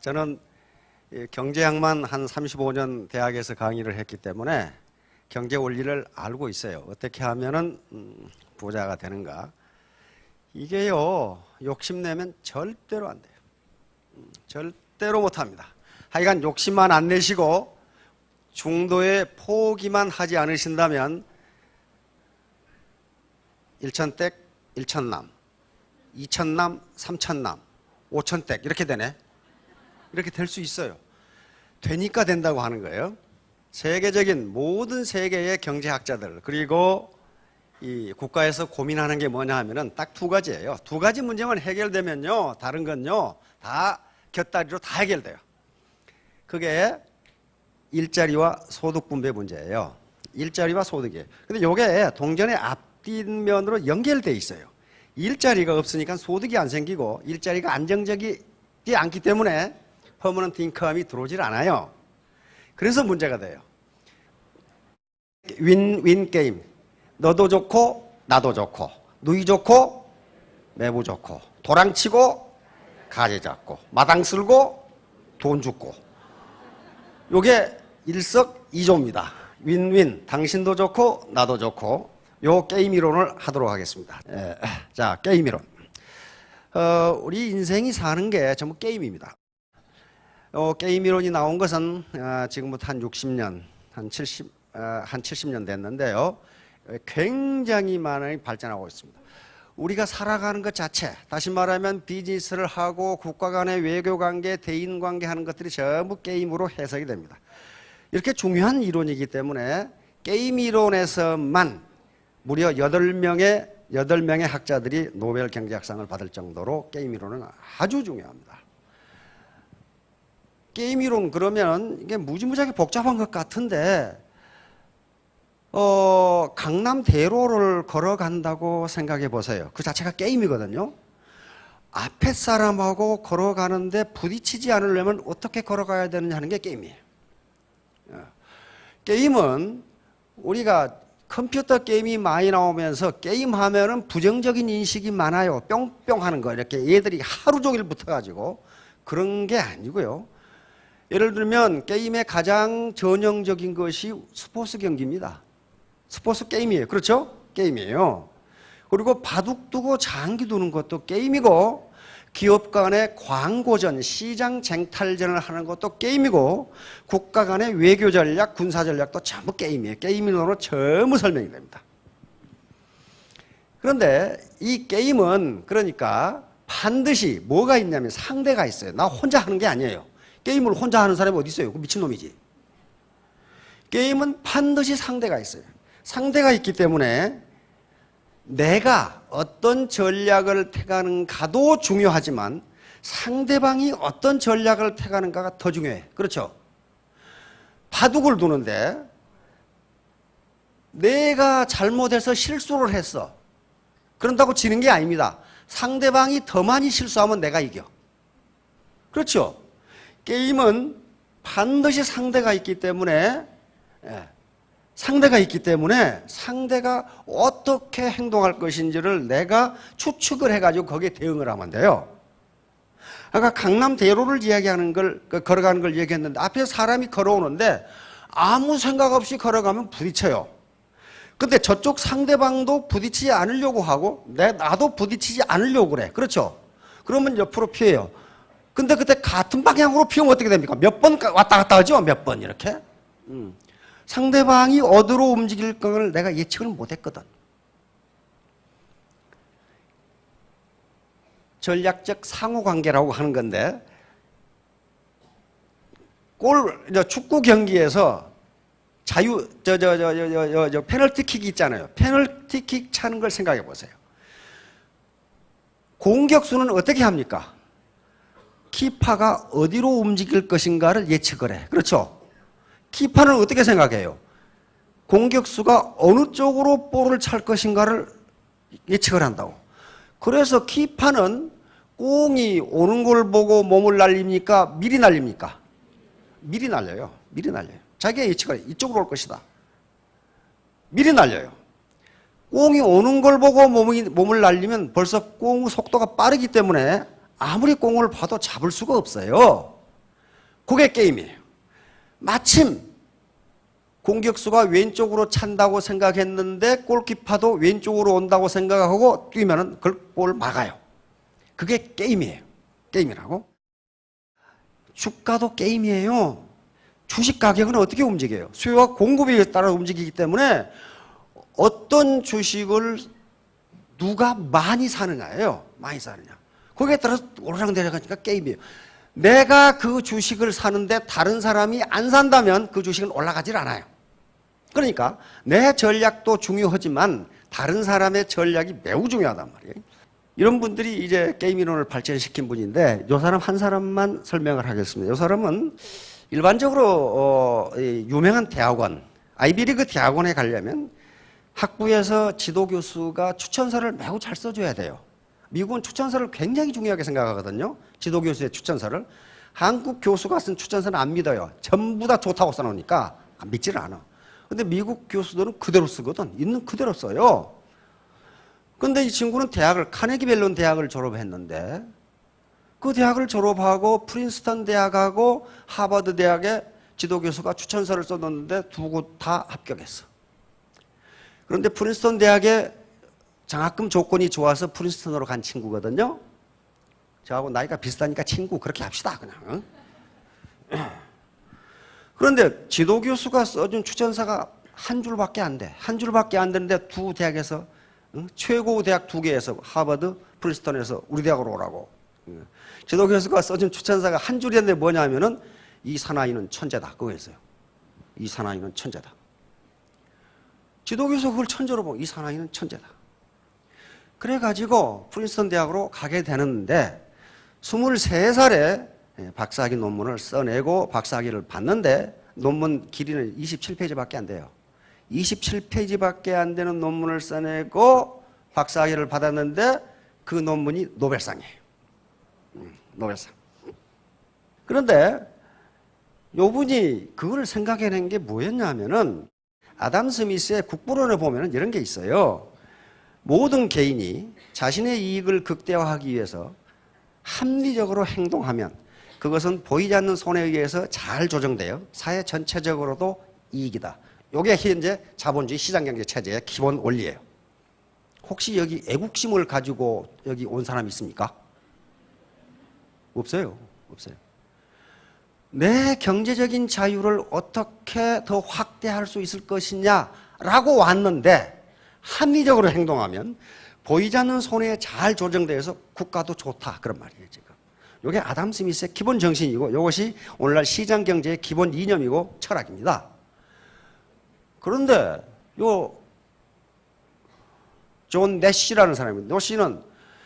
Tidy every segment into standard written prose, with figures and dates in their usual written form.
저는 경제학만 한 35년 대학에서 강의를 했기 때문에 경제 원리를 알고 있어요. 어떻게 하면은 부자가 되는가. 이게요, 욕심내면 절대로 안 돼요. 절대로 못합니다. 하여간 욕심만 안 내시고 중도에 포기만 하지 않으신다면 1,000댁 1,000남, 2,000남 3,000남, 5,000댁 이렇게 되네. 이렇게 될 수 있어요. 되니까 된다고 하는 거예요. 세계적인 모든 세계의 경제학자들 그리고 이 국가에서 고민하는 게 뭐냐 하면은 딱 두 가지예요. 두 가지 문제만 해결되면요, 다른 건요 다 곁다리로 다 해결돼요. 그게 일자리와 소득 분배 문제예요. 일자리와 소득이에요. 근데 이게 동전의 앞뒷면으로 연결돼 있어요. 일자리가 없으니까 소득이 안 생기고 일자리가 안정적이지 않기 때문에 퍼머넌트 인컴이 들어오질 않아요. 그래서 문제가 돼요. 윈윈 게임. 너도 좋고 나도 좋고 누이 좋고 매부 좋고 도랑치고 가지 잡고 마당 쓸고 돈 줍고 요게 일석이조입니다. 윈윈. 당신도 좋고 나도 좋고 요 게임 이론을 하도록 하겠습니다. 자, 게임 이론. 우리 인생이 사는 게 전부 게임입니다. 게임 이론이 나온 것은 지금부터 한 60년, 한 70년 됐는데요. 굉장히 많이 발전하고 있습니다. 우리가 살아가는 것 자체, 다시 말하면 비즈니스를 하고 국가 간의 외교 관계, 대인 관계 하는 것들이 전부 게임으로 해석이 됩니다. 이렇게 중요한 이론이기 때문에 게임 이론에서만 무려 8명의 학자들이 노벨 경제학상을 받을 정도로 게임 이론은 아주 중요합니다. 게임 이론 그러면 이게 무지무지하게 복잡한 것 같은데 강남 대로를 걸어간다고 생각해 보세요. 그 자체가 게임이거든요. 앞에 사람하고 걸어가는데 부딪히지 않으려면 어떻게 걸어가야 되느냐 하는 게 게임이에요. 게임은 우리가 컴퓨터 게임이 많이 나오면서 게임하면은 부정적인 인식이 많아요. 뿅뿅 하는 거. 이렇게 얘들이 하루 종일 붙어가지고 그런 게 아니고요. 예를 들면 게임의 가장 전형적인 것이 스포츠 경기입니다. 스포츠 게임이에요. 그렇죠? 게임이에요. 그리고 바둑 두고 장기 두는 것도 게임이고 기업 간의 광고전, 시장 쟁탈전을 하는 것도 게임이고 국가 간의 외교 전략, 군사 전략도 전부 게임이에요. 게임으로 전부 설명이 됩니다. 그런데 이 게임은 그러니까 반드시 뭐가 있냐면 상대가 있어요. 나 혼자 하는 게 아니에요. 게임을 혼자 하는 사람이 어디 있어요? 그 미친놈이지. 게임은 반드시 상대가 있어요. 상대가 있기 때문에 내가 어떤 전략을 택하는가도 중요하지만 상대방이 어떤 전략을 택하는가가 더 중요해. 그렇죠? 바둑을 두는데 내가 잘못해서 실수를 했어. 그런다고 지는 게 아닙니다. 상대방이 더 많이 실수하면 내가 이겨. 그렇죠? 게임은 반드시 상대가 있기 때문에 상대가 어떻게 행동할 것인지를 내가 추측을 해가지고 거기에 대응을 하면 돼요. 아까 강남 대로를 이야기하는 걸, 걸어가는 걸 얘기했는데 앞에 사람이 걸어오는데 아무 생각 없이 걸어가면 부딪혀요. 근데 저쪽 상대방도 부딪히지 않으려고 하고 나도 부딪히지 않으려고 그래. 그렇죠? 그러면 옆으로 피해요. 근데 그때 같은 방향으로 피우면 어떻게 됩니까? 몇 번 왔다 갔다 하죠? 몇 번 이렇게. 상대방이 어디로 움직일 걸 내가 예측을 못했거든. 전략적 상호관계라고 하는 건데 축구 경기에서 페널티킥이 있잖아요. 페널티킥 차는 걸 생각해 보세요. 공격수는 어떻게 합니까? 키파가 어디로 움직일 것인가를 예측을 해. 그렇죠? 키파는 어떻게 생각해요? 공격수가 어느 쪽으로 볼을 찰 것인가를 예측을 한다고. 그래서 키파는 공이 오는 걸 보고 몸을 날립니까? 미리 날립니까? 미리 날려요. 미리 날려요. 자기가 예측을 해. 이쪽으로 올 것이다. 미리 날려요. 공이 오는 걸 보고 몸을 날리면 벌써 공 속도가 빠르기 때문에 아무리 공을 봐도 잡을 수가 없어요. 그게 게임이에요. 마침 공격수가 왼쪽으로 찬다고 생각했는데 골키퍼도 왼쪽으로 온다고 생각하고 뛰면은 그걸 골 막아요. 그게 게임이에요. 게임이라고. 주가도 게임이에요. 주식 가격은 어떻게 움직여요? 수요와 공급에 따라 움직이기 때문에 어떤 주식을 누가 많이 사느냐예요. 많이 사느냐. 거기에 따라서 오르락내리락하니까 게임이에요. 내가 그 주식을 사는데 다른 사람이 안 산다면 그 주식은 올라가질 않아요. 그러니까 내 전략도 중요하지만 다른 사람의 전략이 매우 중요하단 말이에요. 이런 분들이 이제 게임 이론을 발전시킨 분인데 이 사람 한 사람만 설명을 하겠습니다. 이 사람은 일반적으로 유명한 대학원, 아이비리그 대학원에 가려면 학부에서 지도교수가 추천서를 매우 잘 써줘야 돼요. 미국은 추천서를 굉장히 중요하게 생각하거든요. 지도교수의 추천서를. 한국 교수가 쓴 추천서는 안 믿어요. 전부 다 좋다고 써놓으니까 믿지를 않아. 근데 미국 교수들은 그대로 쓰거든. 있는 그대로 써요. 근데 이 친구는 대학을, 카네기 멜론 대학을 졸업했는데 그 대학을 졸업하고 프린스턴 대학하고 하버드 대학에 지도교수가 추천서를 써놓는데 두 곳 다 합격했어. 그런데 프린스턴 대학에 장학금 조건이 좋아서 프린스턴으로 간 친구거든요. 저하고 나이가 비슷하니까 친구 그렇게 합시다 그냥. 그런데 지도교수가 써준 추천서가 한 줄밖에 안 돼. 한 줄밖에 안 되는데 두 대학에서 최고 대학 두 개에서 하버드, 프린스턴에서 우리 대학으로 오라고. 지도교수가 써준 추천서가 한 줄이었는데 뭐냐면은 이 사나이는 천재다. 그거였어요. 이 사나이는 천재다. 지도교수가 그걸 천재로 보고 이 사나이는 천재다. 그래가지고 프린스턴 대학으로 가게 되는데 23살에 박사학위 논문을 써내고 박사학위를 받는데 논문 길이는 27페이지밖에 안 돼요. 27페이지밖에 안 되는 논문을 써내고 박사학위를 받았는데 그 논문이 노벨상이에요. 노벨상. 그런데 요분이 그걸 생각해낸 게 뭐였냐면은 아담 스미스의 국부론에 보면 이런 게 있어요. 모든 개인이 자신의 이익을 극대화하기 위해서 합리적으로 행동하면 그것은 보이지 않는 손에 의해서 잘 조정돼요. 사회 전체적으로도 이익이다. 이게 현재 자본주의 시장경제 체제의 기본 원리예요. 혹시 여기 애국심을 가지고 여기 온 사람 있습니까? 없어요. 없어요. 내 경제적인 자유를 어떻게 더 확대할 수 있을 것이냐라고 왔는데 합리적으로 행동하면 보이지 않는 손에 잘 조정돼서 국가도 좋다. 그런 말이에요, 지금. 이게 아담 스미스의 기본 정신이고 이것이 오늘날 시장 경제의 기본 이념이고 철학입니다. 그런데 존 내시라는 사람입니다. 내시는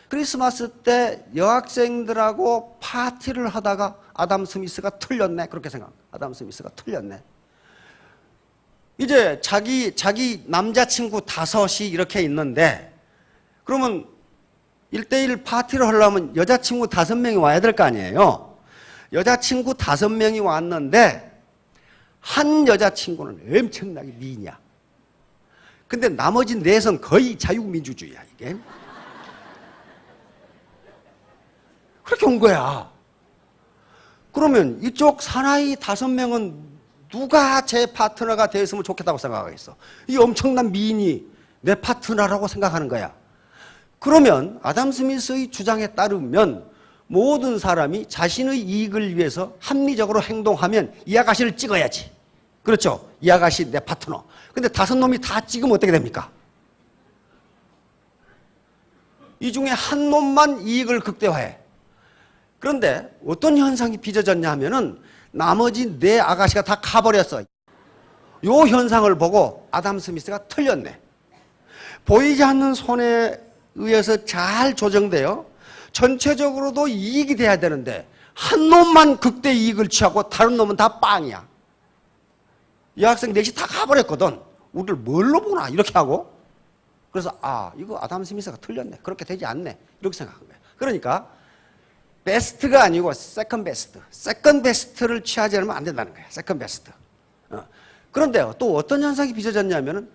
크리스마스 때 여학생들하고 파티를 하다가 아담 스미스가 틀렸네. 그렇게 생각합니다. 아담 스미스가 틀렸네. 이제 자기 남자친구 5이 이렇게 있는데 그러면 1대1 파티를 하려면 여자친구 5명이 와야 될 거 아니에요. 여자친구 5명이 왔는데 한 여자친구는 엄청나게 미인이야. 근데 나머지 4은 거의 자유민주주의야 이게. 그렇게 온 거야. 그러면 이쪽 사나이 5명은 누가 제 파트너가 되었으면 좋겠다고 생각하겠어. 이 엄청난 미인이 내 파트너라고 생각하는 거야. 그러면 아담 스미스의 주장에 따르면 모든 사람이 자신의 이익을 위해서 합리적으로 행동하면 이 아가씨를 찍어야지. 그렇죠? 이 아가씨 내 파트너. 근데 5놈이 다 찍으면 어떻게 됩니까? 이 중에 한 놈만 이익을 극대화해. 그런데 어떤 현상이 빚어졌냐 하면은 나머지 4 아가씨가 다 가버렸어. 요 현상을 보고 아담 스미스가 틀렸네. 보이지 않는 손에 의해서 잘 조정돼요. 전체적으로도 이익이 돼야 되는데 한 놈만 극대 이익을 취하고 다른 놈은 다 빵이야. 이 학생 4이 다 가버렸거든. 우리를 뭘로 보나 이렇게 하고. 그래서 이거 아담 스미스가 틀렸네. 그렇게 되지 않네. 이렇게 생각한 거예요. 그러니까 베스트가 아니고 세컨 베스트. 세컨 베스트를 취하지 않으면 안 된다는 거예요. 세컨 베스트. 그런데 또 어떤 현상이 빚어졌냐면은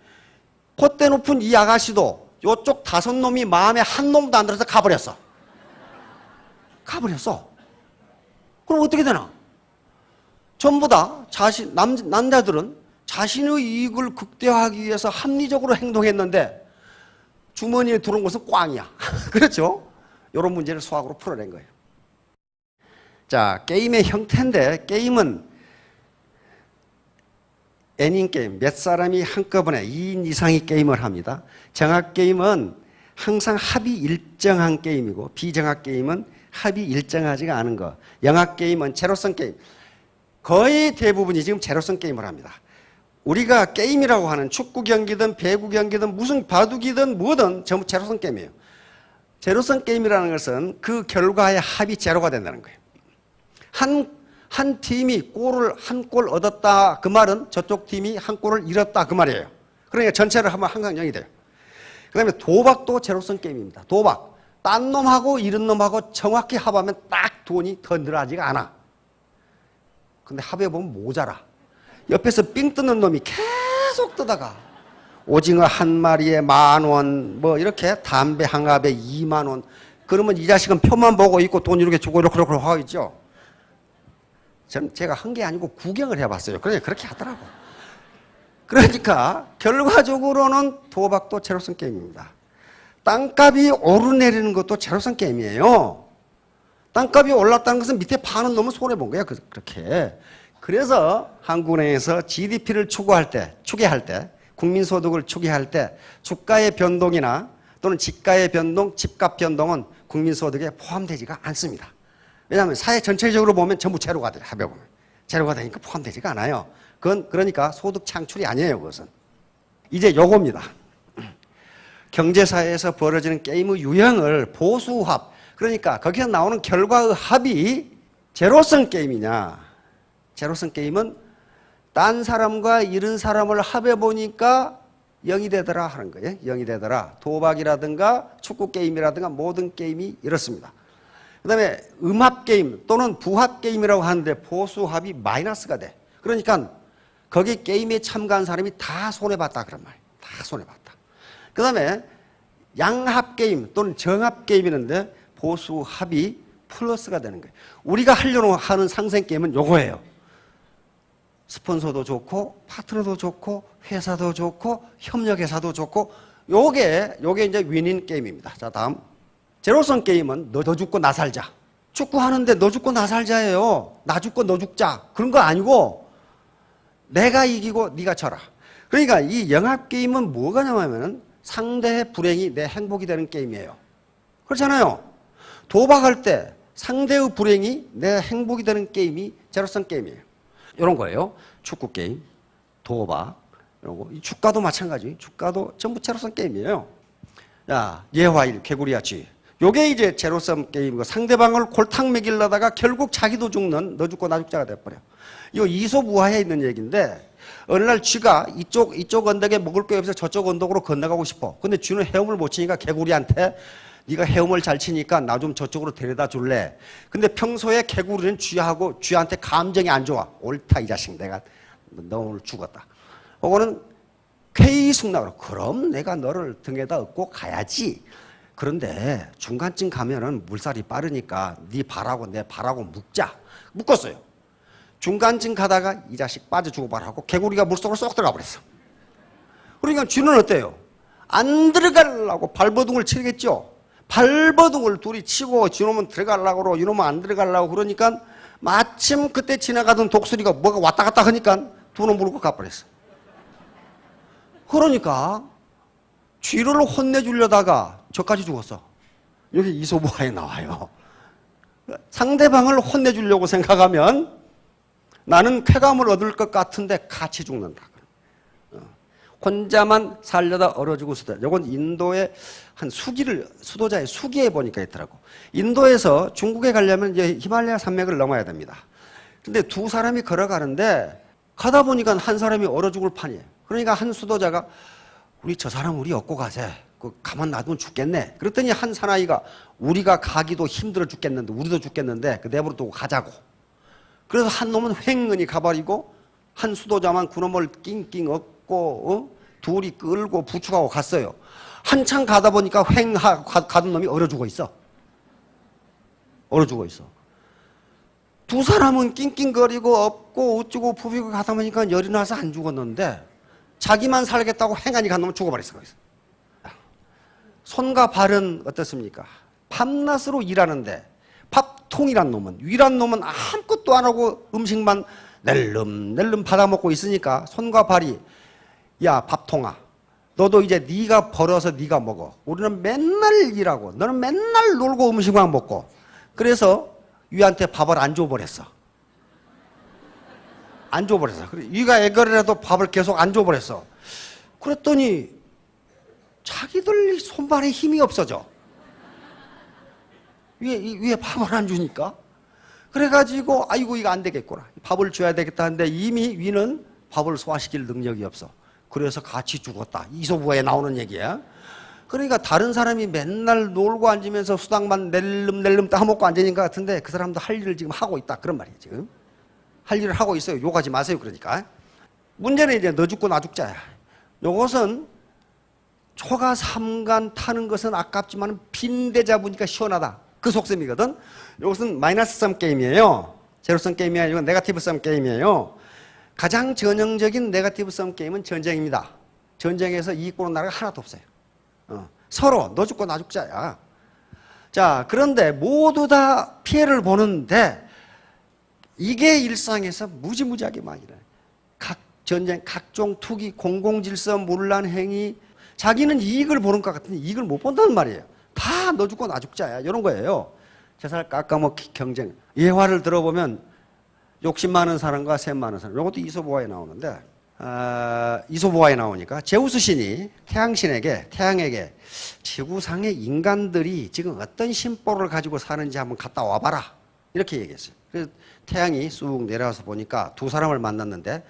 콧대 높은 이 아가씨도 요쪽 5놈이 마음에 한 놈도 안 들어서 가버렸어. 가버렸어. 그럼 어떻게 되나? 전부 다 남자들은 자신의 이익을 극대화하기 위해서 합리적으로 행동했는데 주머니에 들어온 것은 꽝이야. 그렇죠? 이런 문제를 수학으로 풀어낸 거예요. 자, 게임의 형태인데 게임은 N인 게임, 몇 사람이 한꺼번에 2인 이상이 게임을 합니다. 정합 게임은 항상 합이 일정한 게임이고 비정합 게임은 합이 일정하지가 않은 거. 영합 게임은 제로섬 게임. 거의 대부분이 지금 제로섬 게임을 합니다. 우리가 게임이라고 하는 축구 경기든 배구 경기든 무슨 바둑이든 뭐든 전부 제로섬 게임이에요. 제로섬 게임이라는 것은 그 결과의 합이 제로가 된다는 거예요. 한 팀이 한 골 얻었다 그 말은 저쪽 팀이 한 골을 잃었다 그 말이에요. 그러니까 전체를 하면 항상 0이 돼요. 그 다음에 도박도 제로섬 게임입니다. 도박. 딴 놈하고 이런 놈하고 정확히 합하면 딱 돈이 더 늘어나지가 않아. 근데 합해보면 모자라. 옆에서 삥 뜯는 놈이 계속 뜨다가 오징어 한 마리에 10,000원 뭐 이렇게 담배 한 갑에 20,000원 그러면 이 자식은 표만 보고 있고 돈 이렇게 주고 이렇게 하고 있죠. 제가 한 게 아니고 구경을 해봤어요. 그러니까 그렇게 하더라고. 그러니까 결과적으로는 도박도 제로섬 게임입니다. 땅값이 오르내리는 것도 제로섬 게임이에요. 땅값이 올랐다는 것은 밑에 파는 놈은 손해본 거야. 그렇게. 그래서 한국은행에서 GDP를 추계할 때, 국민소득을 추계할 때 주가의 변동이나 또는 집가의 변동, 집값 변동은 국민소득에 포함되지가 않습니다. 왜냐하면 사회 전체적으로 보면 전부 제로가 돼요. 합해보면. 제로가 되니까 포함되지가 않아요. 그건 그러니까 소득 창출이 아니에요. 그것은. 이제 요겁니다. 경제사회에서 벌어지는 게임의 유형을 보수합, 그러니까 거기서 나오는 결과의 합이 제로섬 게임이냐. 제로섬 게임은 딴 사람과 이런 사람을 합해보니까 0이 되더라 하는 거예요. 0이 되더라. 도박이라든가 축구 게임이라든가 모든 게임이 이렇습니다. 그 다음에 음합 게임 또는 부합 게임이라고 하는데 보수합이 마이너스가 돼. 그러니까 거기 게임에 참가한 사람이 다 손해봤다 그런 말이에요. 다 손해봤다. 그 다음에 양합 게임 또는 정합 게임이는데 보수합이 플러스가 되는 거예요. 우리가 하려고 하는 상생 게임은 요거예요. 스폰서도 좋고 파트너도 좋고 회사도 좋고 협력회사도 좋고 요게 이제 윈인 게임입니다. 자, 다음. 제로섬 게임은 너 죽고 나 살자. 축구하는데 너 죽고 나 살자예요. 나 죽고 너 죽자. 그런 거 아니고 내가 이기고 네가 져라. 그러니까 이 영합 게임은 뭐가 나오냐면 상대의 불행이 내 행복이 되는 게임이에요. 그렇잖아요. 도박할 때 상대의 불행이 내 행복이 되는 게임이 제로섬 게임이에요. 이런 거예요. 축구 게임, 도박, 이런 거. 주가도 마찬가지. 주가도 전부 제로섬 게임이에요. 야, 예화일, 개구리야치. 요게 이제 제로섬 게임이고 상대방을 골탕 먹이려다가 결국 자기도 죽는 너 죽고 나 죽자가 돼버려. 이거 이솝우화에 있는 얘기인데 어느 날 쥐가 이쪽 언덕에 먹을 게 없어서 저쪽 언덕으로 건너가고 싶어. 근데 쥐는 헤엄을 못 치니까 개구리한테 네가 헤엄을 잘 치니까 나 좀 저쪽으로 데려다 줄래. 근데 평소에 개구리는 쥐한테 감정이 안 좋아. 옳다 이 자식 내가 너 오늘 죽었다. 그거는 쾌의숙 나오라. 그럼 내가 너를 등에다 업고 가야지. 그런데 중간쯤 가면은 물살이 빠르니까 네 발하고 내 발하고 묶었어요. 중간쯤 가다가 이 자식 빠져 죽어봐라고 개구리가 물속으로 쏙 들어가 버렸어. 그러니까 쥐는 어때요? 안 들어가려고 발버둥을 치겠죠. 발버둥을 둘이 치고 쥐놈은 들어가려고 이놈은 안 들어가려고 그러니까 마침 그때 지나가던 독수리가 뭐가 왔다 갔다 하니까 두 놈 물고 가버렸어. 그러니까 쥐를 혼내주려다가 저까지 죽었어. 여기 이솝우화에 나와요. 상대방을 혼내주려고 생각하면 나는 쾌감을 얻을 것 같은데 같이 죽는다. 혼자만 살려다 얼어 죽을 수도. 이건 인도의 한 수도자의 수기에 보니까 있더라고. 인도에서 중국에 가려면 이제 히말라야 산맥을 넘어야 됩니다. 근데 두 사람이 걸어가는데 가다 보니까 한 사람이 얼어 죽을 판이에요. 그러니까 한 수도자가 우리 저 사람 우리 업고 가세. 가만 놔두면 죽겠네. 그랬더니 한 사나이가 우리가 가기도 힘들어 죽겠는데 우리도 죽겠는데 내버려 두고 가자고. 그래서 한 놈은 횡은히 가버리고 한 수도자만 그놈을 낑낑 얻고 둘이 끌고 부축하고 갔어요. 한참 가다 보니까 가던 놈이 얼어 죽어 있어. 얼어 죽어 있어. 두 사람은 낑낑거리고 업고 어쩌고 부비고 가다 보니까 열이 나서 안 죽었는데 자기만 살겠다고 행간이 간 놈은 죽어버렸어. 거기서. 손과 발은 어떻습니까? 밤낮으로 일하는데 밥통이란 놈은, 위란 놈은 아무것도 안 하고 음식만 낼름낼름 받아먹고 있으니까 손과 발이, 야 밥통아, 너도 이제 네가 벌어서 네가 먹어. 우리는 맨날 일하고 너는 맨날 놀고 음식만 먹고. 그래서 위한테 밥을 안 줘버렸어. 안 줘버렸어. 위가 애걸이라도 밥을 계속 안 줘버렸어. 그랬더니 자기들 손발에 힘이 없어져. 위에 밥을 안 주니까. 그래가지고 아이고 이거 안 되겠구나. 밥을 줘야 되겠다 하는데 이미 위는 밥을 소화시킬 능력이 없어. 그래서 같이 죽었다. 이소부에 나오는 얘기야. 그러니까 다른 사람이 맨날 놀고 앉으면서 수당만 낼름낼름 따먹고 앉으니까 같은데 그 사람도 할 일을 지금 하고 있다. 그런 말이에요. 지금. 할 일을 하고 있어요. 욕하지 마세요. 그러니까. 문제는 이제 너 죽고 나 죽자야. 요것은 초가 삼간 타는 것은 아깝지만 빈대 잡으니까 시원하다. 그 속셈이거든. 이것은 마이너스 썸 게임이에요. 제로섬 게임이 아니고 네거티브 썸 게임이에요. 가장 전형적인 네거티브 썸 게임은 전쟁입니다. 전쟁에서 이익 보는 나라가 하나도 없어요. 서로 너 죽고 나 죽자야. 자, 그런데 모두 다 피해를 보는데 이게 일상에서 무지무지하게 많이 일어나요. 각 전쟁, 각종 투기, 공공질서, 문란 행위, 자기는 이익을 보는 것 같은데 이익을 못 본다는 말이에요. 다 너 죽고 나 죽자야. 이런 거예요. 재산을 깎아먹기 경쟁. 예화를 들어보면 욕심 많은 사람과 셈 많은 사람. 이것도 이소부화에 나오는데, 이소부화에 나오니까 제우스 신이 태양에게 지구상의 인간들이 지금 어떤 심보를 가지고 사는지 한번 갔다 와봐라. 이렇게 얘기했어요. 그래서 태양이 쑥 내려와서 보니까 두 사람을 만났는데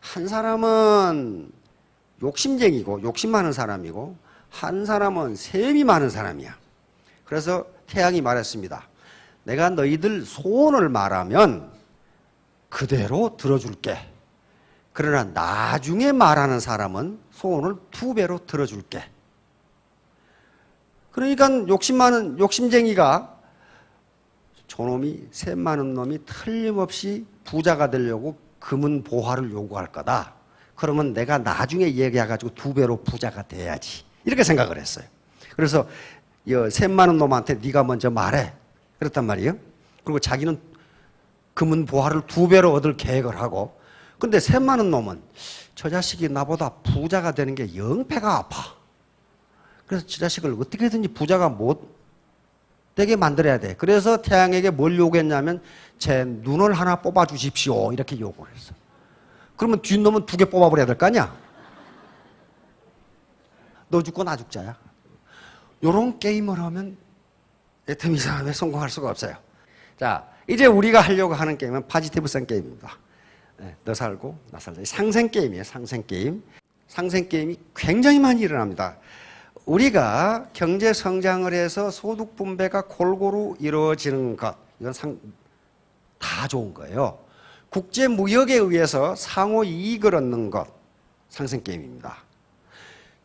한 사람은 욕심쟁이고 욕심 많은 사람이고 한 사람은 셈이 많은 사람이야. 그래서 태양이 말했습니다. 내가 너희들 소원을 말하면 그대로 들어줄게. 그러나 나중에 말하는 사람은 소원을 2배로 들어줄게. 그러니까 욕심쟁이가 저놈이 셈 많은 놈이 틀림없이 부자가 되려고 금은 보화를 요구할 거다. 그러면 내가 나중에 얘기해가지고 2배로 부자가 돼야지. 이렇게 생각을 했어요. 그래서 셈 많은 놈한테 네가 먼저 말해. 그랬단 말이에요. 그리고 자기는 금은 보화를 2배로 얻을 계획을 하고, 근데 셈 많은 놈은 저 자식이 나보다 부자가 되는 게 영패가 아파. 그래서 저 자식을 어떻게든지 부자가 못 되게 만들어야 돼. 그래서 태양에게 뭘 요구했냐면 제 눈을 하나 뽑아 주십시오. 이렇게 요구를 했어. 그러면 뒷놈은 2개 뽑아버려야 될 거 아니야? 너 죽고 나 죽자야. 요런 게임을 하면 애터미 사업에 성공할 수가 없어요. 자, 이제 우리가 하려고 하는 게임은 파지티브성 게임입니다. 너 살고 나 살자. 상생 게임이에요. 상생 게임. 상생 게임이 굉장히 많이 일어납니다. 우리가 경제 성장을 해서 소득 분배가 골고루 이루어지는 것, 이건 다 좋은 거예요. 국제 무역에 의해서 상호 이익을 얻는 것, 상생 게임입니다.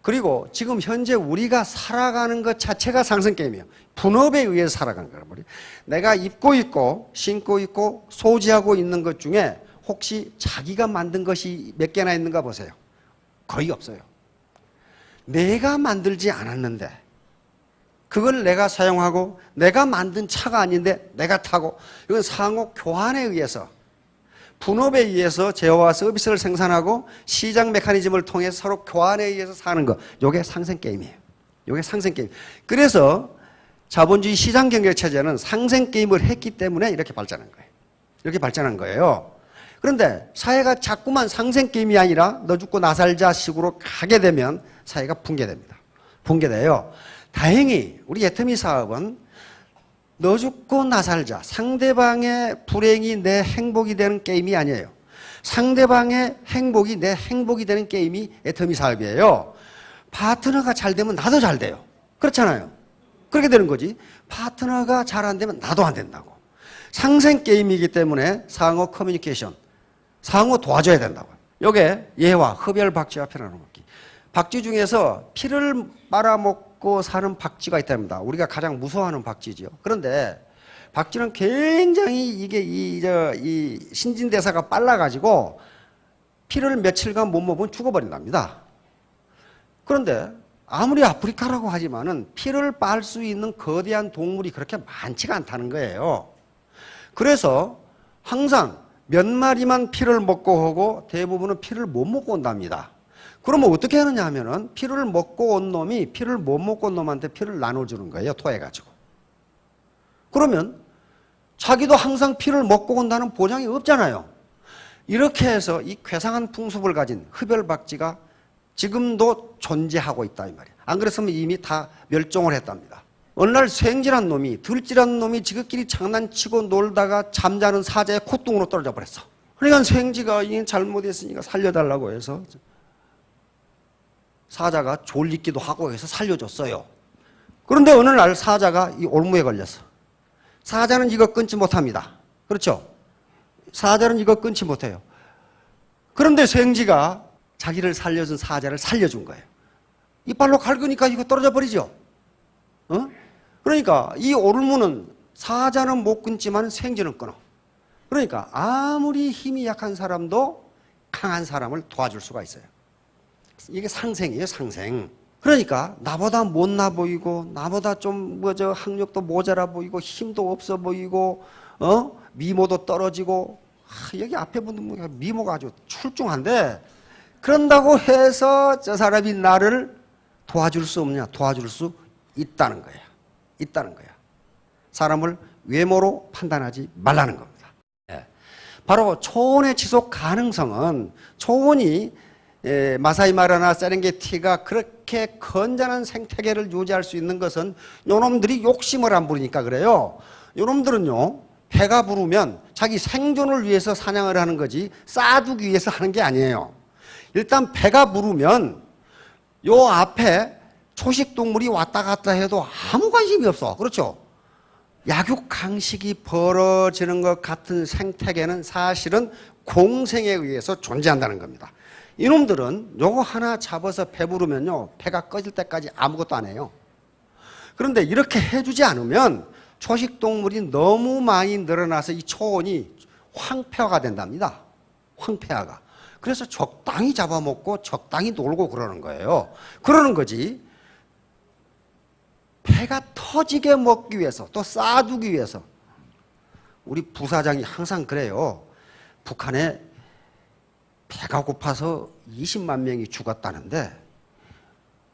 그리고 지금 현재 우리가 살아가는 것 자체가 상생 게임이에요. 분업에 의해서 살아가는 거란 말이에요. 내가 입고 있고 신고 있고 소지하고 있는 것 중에 혹시 자기가 만든 것이 몇 개나 있는가 보세요. 거의 없어요. 내가 만들지 않았는데 그걸 내가 사용하고 내가 만든 차가 아닌데 내가 타고, 이건 상호 교환에 의해서, 분업에 의해서 제어와 서비스를 생산하고 시장 메커니즘을 통해서 서로 교환에 의해서 사는 것, 이게 상생 게임이에요. 이게 상생 게임. 그래서 자본주의 시장 경제 체제는 상생 게임을 했기 때문에 이렇게 발전한 거예요. 이렇게 발전한 거예요. 그런데 사회가 자꾸만 상생 게임이 아니라 너 죽고 나 살자 식으로 가게 되면 사회가 붕괴됩니다. 붕괴돼요. 다행히 우리 애터미 사업은 너 죽고 나 살자, 상대방의 불행이 내 행복이 되는 게임이 아니에요. 상대방의 행복이 내 행복이 되는 게임이 애터미 사업이에요. 파트너가 잘 되면 나도 잘 돼요. 그렇잖아요. 그렇게 되는 거지. 파트너가 잘 안 되면 나도 안 된다고. 상생 게임이기 때문에 상호 커뮤니케이션, 상호 도와줘야 된다고. 요게 예화, 흡열 박쥐와 피 나눠먹기. 박쥐 중에서 피를 빨아먹고 사는 박쥐가 있답니다. 우리가 가장 무서워하는 박쥐죠. 그런데 박쥐는 굉장히 이 신진대사가 빨라가지고 피를 며칠간 못 먹으면 죽어버린답니다. 그런데 아무리 아프리카라고 하지만은 피를 빨 수 있는 거대한 동물이 그렇게 많지가 않다는 거예요. 그래서 항상 몇 마리만 피를 먹고 오고 대부분은 피를 못 먹고 온답니다. 그러면 어떻게 하느냐 하면은 피를 먹고 온 놈이 피를 못 먹고 온 놈한테 피를 나눠주는 거예요. 토해가지고. 그러면 자기도 항상 피를 먹고 온다는 보장이 없잖아요. 이렇게 해서 이 괴상한 풍습을 가진 흡혈박쥐가 지금도 존재하고 있다 이 말이에요. 안 그랬으면 이미 다 멸종을 했답니다. 어느 날 생질한 놈이 들질한 놈이 지극끼리 장난치고 놀다가 잠자는 사자의 콧등으로 떨어져 버렸어. 그러니까 생쥐가 이 잘못했으니까 살려달라고 해서 사자가 졸리기도 하고 해서 살려줬어요. 그런데 어느 날 사자가 이 올무에 걸렸어. 사자는 이거 끊지 못합니다. 그렇죠? 사자는 이거 끊지 못해요. 그런데 생쥐가 자기를 살려준 사자를 살려준 거예요. 이빨로 갈그니까 이거 떨어져 버리죠. 그러니까 이 올무는 사자는 못 끊지만 생쥐는 끊어. 그러니까 아무리 힘이 약한 사람도 강한 사람을 도와줄 수가 있어요. 이게 상생이에요, 상생. 그러니까 나보다 못나 보이고 나보다 좀 학력도 모자라 보이고 힘도 없어 보이고 미모도 떨어지고 여기 앞에 보면 미모가 아주 출중한데 그런다고 해서 저 사람이 나를 도와줄 수 없냐? 도와줄 수 있다는 거야. 있다는 거야. 사람을 외모로 판단하지 말라는 겁니다. 바로 초원의 지속 가능성은 초원이 마사이 마라나 세렝게티가 그렇게 건전한 생태계를 유지할 수 있는 것은 요놈들이 욕심을 안 부리니까 그래요. 요놈들은요 배가 부르면 자기 생존을 위해서 사냥을 하는 거지 쌓아두기 위해서 하는 게 아니에요. 일단 배가 부르면 요 앞에 초식동물이 왔다 갔다 해도 아무 관심이 없어. 그렇죠? 약육강식이 벌어지는 것 같은 생태계는 사실은 공생에 의해서 존재한다는 겁니다. 이놈들은 요거 하나 잡아서 배부르면요 배가 꺼질 때까지 아무것도 안 해요. 그런데 이렇게 해주지 않으면 초식동물이 너무 많이 늘어나서 이 초원이 황폐화가 된답니다. 황폐화가. 그래서 적당히 잡아먹고 적당히 놀고 그러는 거예요. 그러는 거지. 배가 터지게 먹기 위해서 또 쌓아두기 위해서 우리 부사장이 항상 그래요. 북한에 배가 고파서 20만 명이 죽었다는데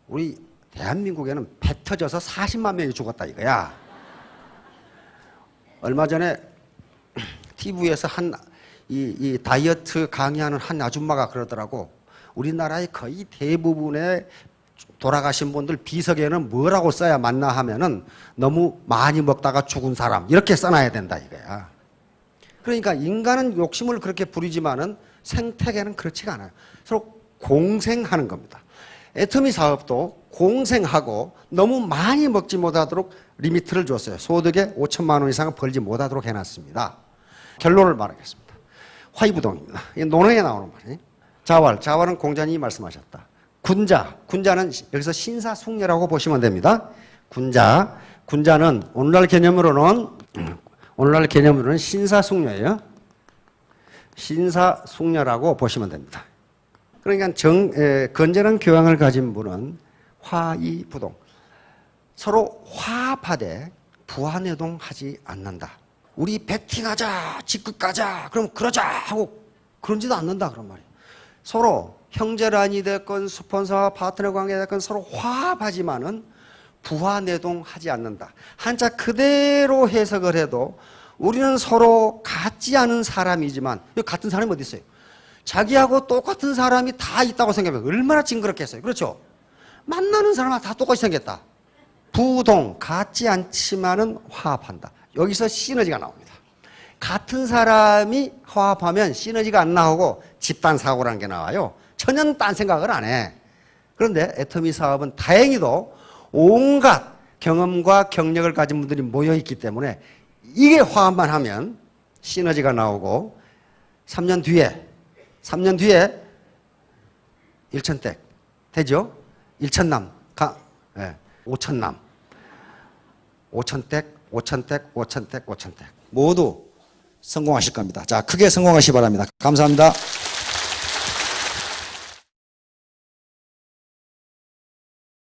우리 대한민국에는 배 터져서 40만 명이 죽었다 이거야. 얼마 전에 TV에서 이 다이어트 강의하는 한 아줌마가 그러더라고. 우리나라의 거의 대부분의 돌아가신 분들 비석에는 뭐라고 써야 맞나 하면은 너무 많이 먹다가 죽은 사람 이렇게 써놔야 된다 이거야. 그러니까 인간은 욕심을 그렇게 부리지만은 생태계는 그렇지가 않아요. 서로 공생하는 겁니다. 애터미 사업도 공생하고 너무 많이 먹지 못하도록 리미트를 줬어요. 소득에 5천만 원 이상은 벌지 못하도록 해놨습니다. 결론을 말하겠습니다. 화이부동입니다. 이게 논어에 나오는 말이에요. 자활은 공자님이 말씀하셨다. 군자는 여기서 신사숙녀라고 보시면 됩니다. 군자는 오늘날 개념으로는 신사숙녀예요. 신사숙녀라고 보시면 됩니다. 그러니까 건전한 교양을 가진 분은 화이부동. 서로 화합하되 부하내동하지 않는다. 우리 배팅하자, 직급 가자, 그럼 그러자 하고 그런지도 않는다 그런 말이에요. 서로 형제란이 됐건 스폰서와 파트너 관계가 됐건 서로 화합하지만은 부하내동하지 않는다. 한자 그대로 해석을 해도 우리는 서로 같지 않은 사람이지만 같은 사람이 어디 있어요? 자기하고 똑같은 사람이 다 있다고 생각하면 얼마나 징그럽겠어요. 그렇죠? 만나는 사람은 다 똑같이 생겼다. 부동, 같지 않지만은 화합한다. 여기서 시너지가 나옵니다. 같은 사람이 화합하면 시너지가 안 나오고 집단 사고라는 게 나와요. 전혀 딴 생각을 안 해. 그런데 애터미 사업은 다행히도 온갖 경험과 경력을 가진 분들이 모여있기 때문에 이게 화합만 하면 시너지가 나오고 3년 뒤에 일천댁 되죠? 일천남, 오천남, 오천댁 5,000택, 5,000택, 5,000택. 모두 성공하실 겁니다. 자, 크게 성공하시기 바랍니다. 감사합니다.